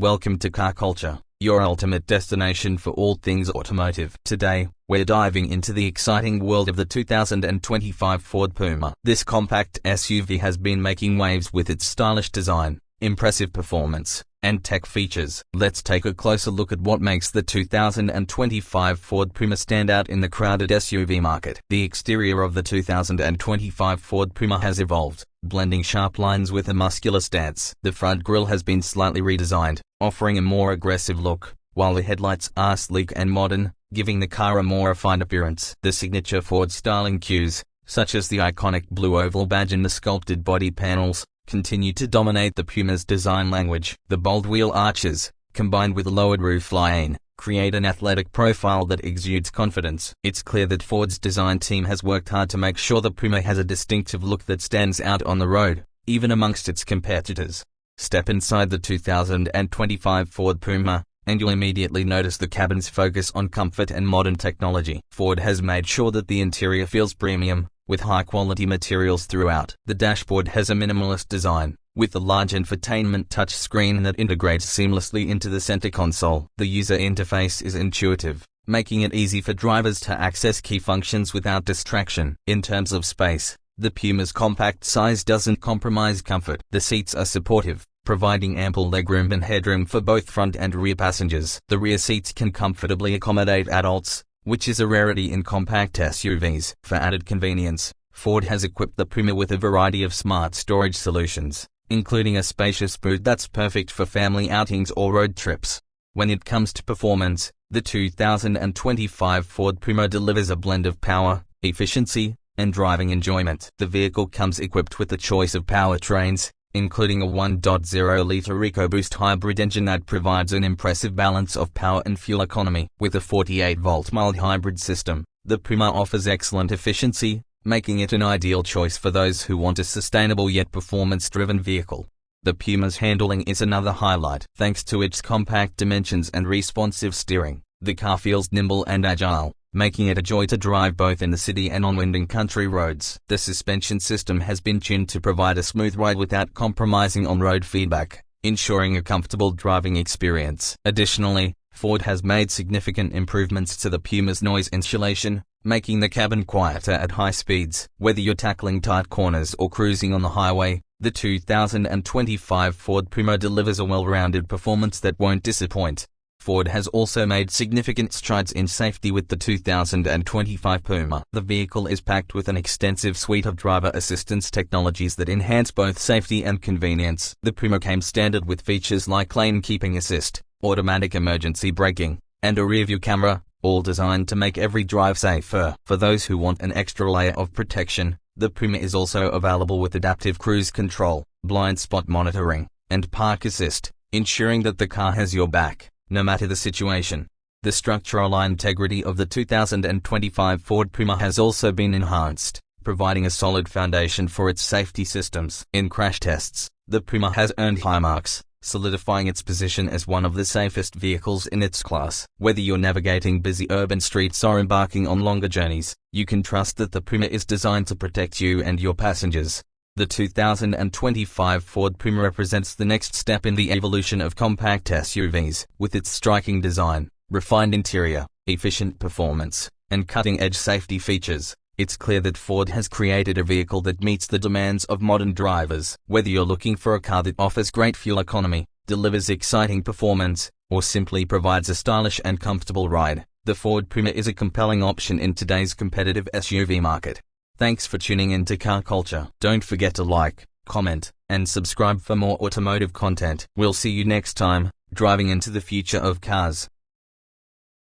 Welcome to Car Culture, your ultimate destination for all things automotive. Today, we're diving into the exciting world of the 2025 Ford Puma. This compact SUV has been making waves with its stylish design, impressive performance, and tech features. Let's take a closer look at what makes the 2025 Ford Puma stand out in the crowded SUV market. The exterior of the 2025 Ford Puma has evolved, blending sharp lines with a muscular stance. The front grille has been slightly redesigned, offering a more aggressive look, while the headlights are sleek and modern, giving the car a more refined appearance. The signature Ford styling cues, such as the iconic blue oval badge and the sculpted body panels, continue to dominate the Puma's design language. The bold wheel arches, combined with a lowered roof line, create an athletic profile that exudes confidence. It's clear that Ford's design team has worked hard to make sure the Puma has a distinctive look that stands out on the road, even amongst its competitors. Step inside the 2025 Ford Puma, and you'll immediately notice the cabin's focus on comfort and modern technology. Ford has made sure that the interior feels premium, with high-quality materials throughout. The dashboard has a minimalist design, with a large infotainment touchscreen that integrates seamlessly into the center console. The user interface is intuitive, making it easy for drivers to access key functions without distraction. In terms of space, the Puma's compact size doesn't compromise comfort. The seats are supportive, providing ample legroom and headroom for both front and rear passengers. The rear seats can comfortably accommodate adults, which is a rarity in compact SUVs. For added convenience, Ford has equipped the Puma with a variety of smart storage solutions, including a spacious boot that's perfect for family outings or road trips. When it comes to performance, the 2025 Ford Puma delivers a blend of power, efficiency, and driving enjoyment. The vehicle comes equipped with a choice of powertrains, including a 1.0-liter EcoBoost hybrid engine that provides an impressive balance of power and fuel economy. With a 48-volt mild hybrid system, the Puma offers excellent efficiency, making it an ideal choice for those who want a sustainable yet performance-driven vehicle. The Puma's handling is another highlight. Thanks to its compact dimensions and responsive steering, the car feels nimble and agile, making it a joy to drive both in the city and on winding country roads. The suspension system has been tuned to provide a smooth ride without compromising on road feedback, ensuring a comfortable driving experience. Additionally, Ford has made significant improvements to the Puma's noise insulation, making the cabin quieter at high speeds. Whether you're tackling tight corners or cruising on the highway, the 2025 Ford Puma delivers a well-rounded performance that won't disappoint. Ford has also made significant strides in safety with the 2025 Puma. The vehicle is packed with an extensive suite of driver assistance technologies that enhance both safety and convenience. The Puma came standard with features like lane keeping assist, automatic emergency braking, and a rear-view camera, all designed to make every drive safer. For those who want an extra layer of protection, the Puma is also available with adaptive cruise control, blind spot monitoring, and park assist, ensuring that the car has your back, no matter the situation. The structural integrity of the 2025 Ford Puma has also been enhanced, providing a solid foundation for its safety systems. In crash tests, the Puma has earned high marks, solidifying its position as one of the safest vehicles in its class. Whether you're navigating busy urban streets or embarking on longer journeys, you can trust that the Puma is designed to protect you and your passengers. The 2025 Ford Puma represents the next step in the evolution of compact SUVs. With its striking design, refined interior, efficient performance, and cutting-edge safety features, it's clear that Ford has created a vehicle that meets the demands of modern drivers. Whether you're looking for a car that offers great fuel economy, delivers exciting performance, or simply provides a stylish and comfortable ride, the Ford Puma is a compelling option in today's competitive SUV market. Thanks for tuning in to Car Culture. Don't forget to like, comment, and subscribe for more automotive content. We'll see you next time, driving into the future of cars.